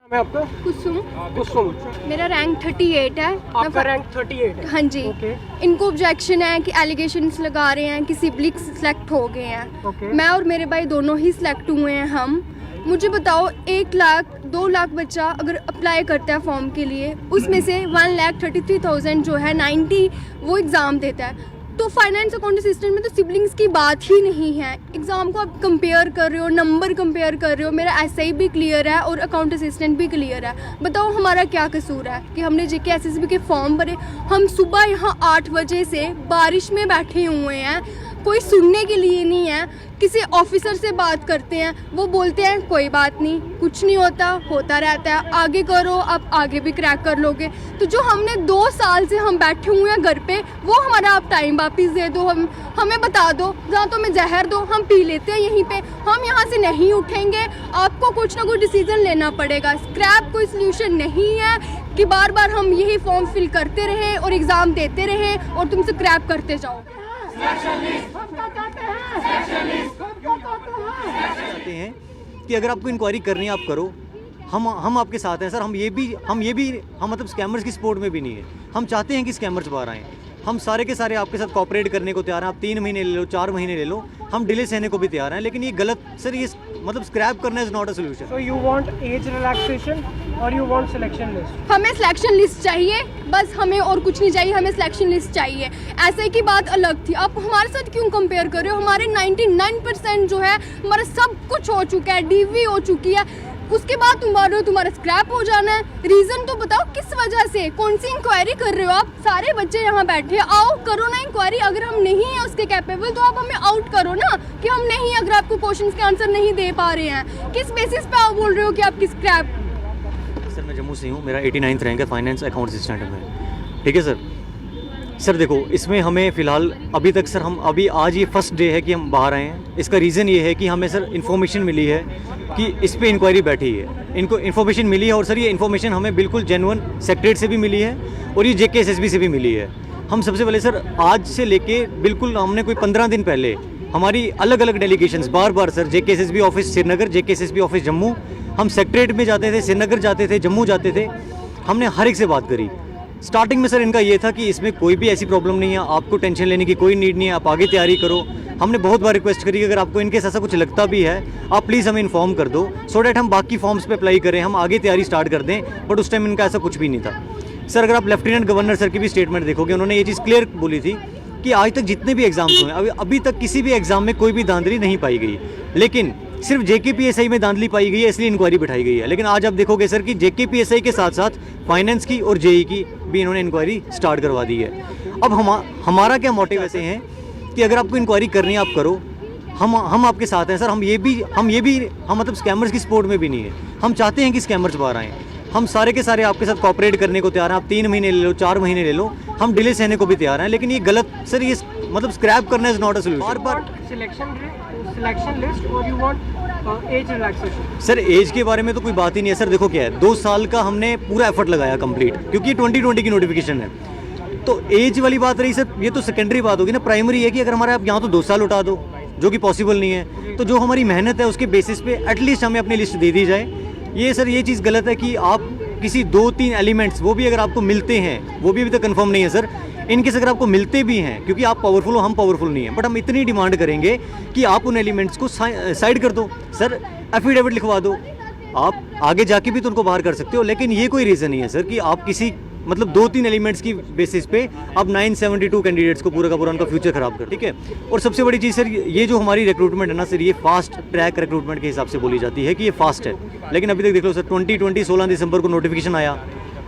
मैं आपका कुसुम। कुसुम, मेरा रैंक 38 है। आपका रैंक 38 है। हाँ जी। ओके इनको ऑब्जेक्शन है कि एलिगेशंस लगा रहे हैं कि सिब्लिंग्स सेलेक्ट हो गए हैं। ओके। मैं और मेरे भाई दोनों ही सिलेक्ट हुए हैं। हम मुझे बताओ 1 लाख 2 लाख बच्चा अगर अप्लाई करता है फॉर्म के लिए, उसमें से 1,33,000 जो है 90 वो एग्ज़ाम देता है। तो फाइनेंस अकाउंट असिस्टेंट में तो सिबलिंग्स की बात ही नहीं है। एग्ज़ाम को आप कंपेयर कर रहे हो, नंबर कंपेयर कर रहे हो। मेरा एसआई भी क्लियर है और अकाउंट असिस्टेंट भी क्लियर है। बताओ हमारा क्या कसूर है कि हमने जेके एसएसबी के फॉर्म भरे। हम सुबह यहाँ 8 बजे से बारिश में बैठे हुए हैं, कोई सुनने के लिए नहीं है। किसी ऑफिसर से बात करते हैं, वो बोलते हैं कोई बात नहीं, कुछ नहीं होता, होता रहता है, आगे करो, आप आगे भी क्रैक कर लोगे। तो जो हमने 2 साल से हम बैठे हुए हैं घर पे, वो हमारा आप टाइम वापस दे दो। हमें बता दो, जहाँ तो हमें जहर दो, हम पी लेते हैं यहीं पे। हम यहाँ से नहीं उठेंगे, आपको कुछ ना कुछ डिसीजन लेना पड़ेगा। स्क्रैप कोई सोल्यूशन नहीं है कि बार बार हम यही फॉर्म फिल करते रहें और एग्ज़ाम देते रहें और तुमसे क्रैप करते जाओ। चाहते हैं कि अगर आपको इंक्वायरी करनी है आप करो, हम आपके साथ हैं सर। हम मतलब स्कैमर्स की सपोर्ट में भी नहीं है। हम चाहते हैं कि स्कैमर्स बाहर आएँ। हम सारे के सारे आपके साथ कोऑपरेट करने को तैयार हैं। आप 3 महीने ले लो, 4 महीने ले लो, हम डिले सहने को भी तैयार हैं। लेकिन ये गलत सर, ये मतलब स्क्रैप करना is not a solution. So you want age relaxation और यू वांट सिलेक्शन लिस्ट? हमें सिलेक्शन लिस्ट चाहिए, बस हमें और कुछ नहीं चाहिए, हमें सिलेक्शन लिस्ट चाहिए। ऐसे की बात अलग थी, आप हमारे साथ क्यों कंपेयर कर रहे हो? हमारे 99% जो है हमारा सब कुछ हो चुका है, डीवी हो चुकी है। उसके बाद तुम बोल रहे हो तुम्हारा स्क्रैप हो जाना है। रीज़न तो बताओ किस वजह से, कौन सी इंक्वायरी कर रहे हो आप? सारे बच्चे यहाँ बैठे, आओ करो ना इंक्वायरी। अगर हम नहीं हैं उसके कैपेबल तो आप हमें आउट करो ना कि हम नहीं, अगर आपको क्वेश्चंस के आंसर नहीं दे पा रहे हैं। किस बेसिस पे आप बोल रहे हो कि आपकी स्क्रैप? सर मैं जम्मू से हूँ, मेरा 89th रैंक है फाइनेंस अकाउंट असिस्टेंट में। ठीक है सर देखो, इसमें हमें फ़िलहाल अभी तक सर, हम अभी आज ये फर्स्ट डे है कि हम बाहर आए हैं। इसका रीज़न ये है कि हमें सर इन्फॉर्मेशन मिली है कि इस पे इंक्वायरी बैठी है। इनको इन्फॉर्मेशन मिली है और सर ये इन्फॉर्मेशन हमें बिल्कुल जेन्युइन सेक्रेटरीट से भी मिली है और ये जेके एसएसबी से भी मिली है। हम सबसे पहले सर आज से लेके बिल्कुल हमने कोई 15 दिन पहले हमारी अलग अलग डेलीगेशंस बार sir JK SSB office Srinagar, JK SSB office Jammu, हम सेक्रेटरीट में जाते थे, श्रीनगर जाते थे, जम्मू जाते थे। हमने हर एक से बात करी। स्टार्टिंग में सर इनका ये था कि इसमें कोई भी ऐसी प्रॉब्लम नहीं है, आपको टेंशन लेने की कोई नीड नहीं है, आप आगे तैयारी करो। हमने बहुत बार रिक्वेस्ट करी कि अगर आपको इनके ऐसा कुछ लगता भी है आप प्लीज़ हमें इन्फॉर्म कर दो, सो डैट हम बाकी फॉर्म्स पे अप्लाई करें, हम आगे तैयारी स्टार्ट कर दें। बट उस टाइम इनका ऐसा कुछ भी नहीं था सर। अगर आप लेफ्टिनेंट गवर्नर सर की भी स्टेटमेंट देखोगे, उन्होंने ये चीज़ क्लियर बोली थी कि आज तक जितने भी एग्जाम्स हुए, अभी तक किसी भी एग्जाम में कोई भी धांधली नहीं पाई गई, लेकिन सिर्फ जेकेपीएसआई में धांधली पाई गई है, इसलिए इंक्वायरी बिठाई गई है। लेकिन आज आप देखोगे सर कि जेकेपीएसआई के साथ साथ फाइनेंस की और जेई की भी इन्होंने इंक्वायरी स्टार्ट करवा दी है। अब हमारा क्या मोटिव ऐसे हैं कि अगर आपको इंक्वायरी करनी है आप करो, हम आपके साथ हैं सर। हम मतलब स्कैमर्स की सपोर्ट में भी नहीं है। हम चाहते हैं कि स्कैमर्स बाहर आएँ। हम सारे के सारे आपके साथ कोऑपरेट करने को तैयार हैं। आप 3 महीने ले लो, 4 महीने ले लो, हम डिले सहने को भी तैयार हैं। लेकिन ये गलत सर, ये मतलब स्क्रैप करना इज नॉट अ सोल्यूशन। बार सिलेक्शन लिस्ट और you want age relaxation? Sir age के बारे में तो कोई बात ही नहीं है सर। देखो क्या है, 2 साल का हमने पूरा एफर्ट लगाया कंप्लीट, क्योंकि 2020 की नोटिफिकेशन है। तो एज वाली बात रही सर, ये तो सेकेंडरी बात होगी ना। प्राइमरी है कि अगर हमारे आप यहाँ तो 2 साल उठा दो, जो कि पॉसिबल नहीं है, तो जो हमारी मेहनत है उसके बेसिस पे एटलीस्ट हमें अपनी लिस्ट दे दी जाए। ये सर ये चीज़ गलत है कि आप किसी 2-3 एलिमेंट्स, वो भी अगर आपको मिलते हैं, वो भी अभी तक कंफर्म नहीं है सर, इनकेस अगर आपको मिलते भी हैं, क्योंकि आप पावरफुल हो, हम पावरफुल नहीं है, बट हम इतनी डिमांड करेंगे कि आप उन एलिमेंट्स को साइड कर दो सर, एफिडेविट लिखवा दो। आप आगे जाके भी तो उनको बाहर कर सकते हो, लेकिन ये कोई रीज़न नहीं है सर कि आप किसी मतलब 2-3 एलिमेंट्स की बेसिस पे आप 972 कैंडिडेट्स को पूरा का पूरा उनका फ्यूचर खराब कर। ठीक है। और सबसे बड़ी चीज़ सर, ये जो हमारी रिक्रूटमेंट है ना सर, ये फास्ट ट्रैक रिक्रूटमेंट के हिसाब से बोली जाती है कि ये फास्ट है, लेकिन अभी तक देख लो सर 2020 16 दिसंबर को नोटिफिकेशन आया,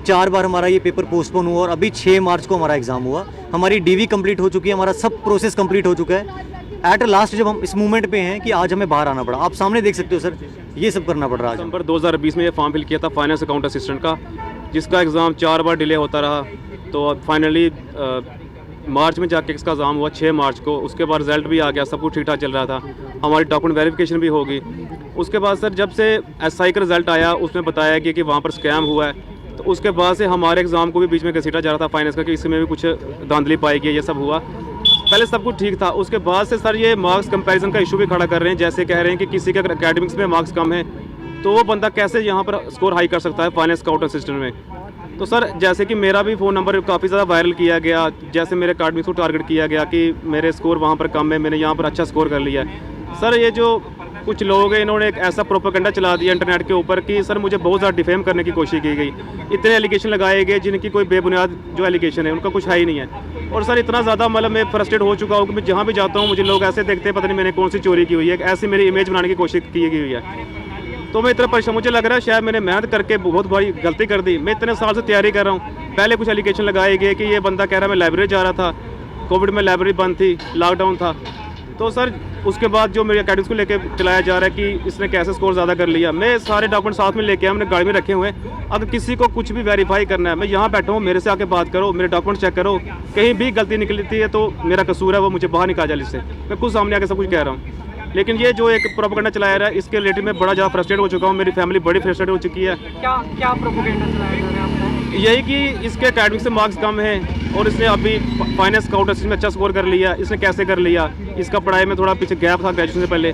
4 बार हमारा ये पेपर पोस्टपोन हुआ और अभी 6 मार्च को हमारा एग्जाम हुआ। हमारी डीवी कंप्लीट हो चुकी है, हमारा सब प्रोसेस कंप्लीट हो चुका है। एट लास्ट जब हम इस मूवमेंट पे हैं कि आज हमें बाहर आना पड़ा, आप सामने देख सकते हो सर, ये सब करना पड़ रहा है। दिसंबर 2020 में ये फॉर्म फिल किया था फाइनेंस अकाउंट असिस्टेंट का, जिसका एग्ज़ाम 4 बार डिले होता रहा। तो फाइनली मार्च में जाके इसका एग्ज़ाम हुआ 6 मार्च को। उसके बाद रिजल्ट भी आ गया, सब कुछ ठीक ठाक चल रहा था, हमारी डॉक्यूमेंट वेरिफिकेशन भी होगी। उसके बाद सर जब से एसआई का रिज़ल्ट आया, उसमें बताया गया कि वहाँ पर स्कैम हुआ है। तो उसके बाद से हमारे एग्ज़ाम को भी बीच में घसीटा जा रहा था फाइनेंस का कि इसमें भी कुछ धांधली पाई गई, ये सब हुआ। पहले सब कुछ ठीक था, उसके बाद से सर ये मार्क्स कंपैरिजन का इशू भी खड़ा कर रहे हैं। जैसे कह रहे हैं कि किसी के अकेडमिक्स में मार्क्स कम है तो वो बंदा कैसे यहाँ पर स्कोर हाई कर सकता है फाइनेंस काउंटर असिस्टेंट में। तो सर जैसे कि मेरा भी फ़ोन नंबर काफ़ी ज़्यादा वायरल किया गया, जैसे मेरे अकाडमिक्स को टारगेट किया गया कि मेरे स्कोर वहाँ पर कम है, मैंने यहाँ पर अच्छा स्कोर कर लिया है। सर ये जो कुछ लोग हैं इन्होंने एक ऐसा प्रोपेगेंडा चला दिया इंटरनेट के ऊपर कि सर मुझे बहुत ज़्यादा डिफेम करने की कोशिश की गई। इतने एलिगेशन लगाए गए जिनकी कोई बेबुनियाद जो एलिगेशन है उनका कुछ है ही नहीं है। और सर इतना ज़्यादा मतलब मैं फ्रस्ट्रेट हो चुका हूँ कि मैं जहाँ भी जाता हूँ मुझे लोग ऐसे देखते हैं पता नहीं मैंने कौन सी चोरी की हुई है, ऐसी मेरी इमेज बनाने की कोशिश की गई है। तो मैं इतना परेशान, मुझे लग रहा है शायद मैंने मेहनत करके बहुत बड़ी गलती कर दी। मैं इतने साल से तैयारी कर रहा हूँ, पहले कुछ एलिगेशन लगाए गए कि ये बंदा कह रहा है मैं लाइब्रेरी जा रहा था, कोविड में लाइब्रेरी बंद थी, लॉकडाउन था। तो सर उसके बाद जो मेरे अकेडमिक्स को लेके चलाया जा रहा है कि इसने कैसे स्कोर ज़्यादा कर लिया, मैं सारे डॉक्यूमेंट साथ में लेके आया, मैंने गाड़ी में रखे हुए हैं। अगर किसी को कुछ भी वेरीफाई करना है, मैं यहाँ बैठा हूँ, मेरे से आके बात करो, मेरे डॉक्यूमेंट चेक करो, कहीं भी गलती निकलती है तो मेरा कसूर है, वो मुझे बाहर निकाल जाए इससे। मैं खुद सामने आके सब कुछ कह रहा हूँ। लेकिन ये जो एक प्रोपेगेंडा चलाया रहा है इसके रिलेटेड में बड़ा ज़्यादा फ्रस्ट्रेट हो चुका हूँ, मेरी फैमिली बड़ी फ्रस्ट्रेट हो चुकी है। क्या प्रोपेगेंडा चलाया जा रहा है आपको? यही कि इसके अकेडमिक से मार्क्स कम हैं और इसने अभी फाइनेंस काउंटर में अच्छा स्कोर कर लिया, इसने कैसे कर लिया, इसका पढ़ाई में थोड़ा पीछे गैप था ग्रेजुएशन से पहले,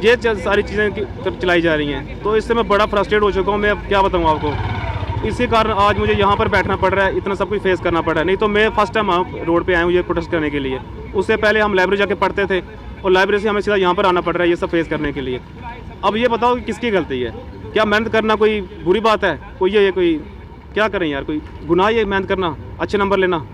ये सारी चीज़ें चलाई जा रही हैं। तो इससे मैं बड़ा फ्रस्ट्रेट हो चुका हूँ। मैं अब क्या बताऊँ आपको, इसी कारण आज मुझे यहाँ पर बैठना पड़ रहा है, इतना सब कुछ फेस करना पड़ रहा है। नहीं तो मैं फर्स्ट टाइम रोड पे आया हूँ ये प्रोटेस्ट करने के लिए। उससे पहले हम लाइब्रेरी जाके पढ़ते थे और लाइब्रेरी से हमें सीधा यहाँ पर आना पड़ रहा है ये सब फेस करने के लिए। अब ये बताओ कि किसकी गलती है? क्या मेहनत करना कोई बुरी बात है? कोई ये कोई क्या करें यार, कोई गुनाह ये मेहनत करना, अच्छे नंबर लेना?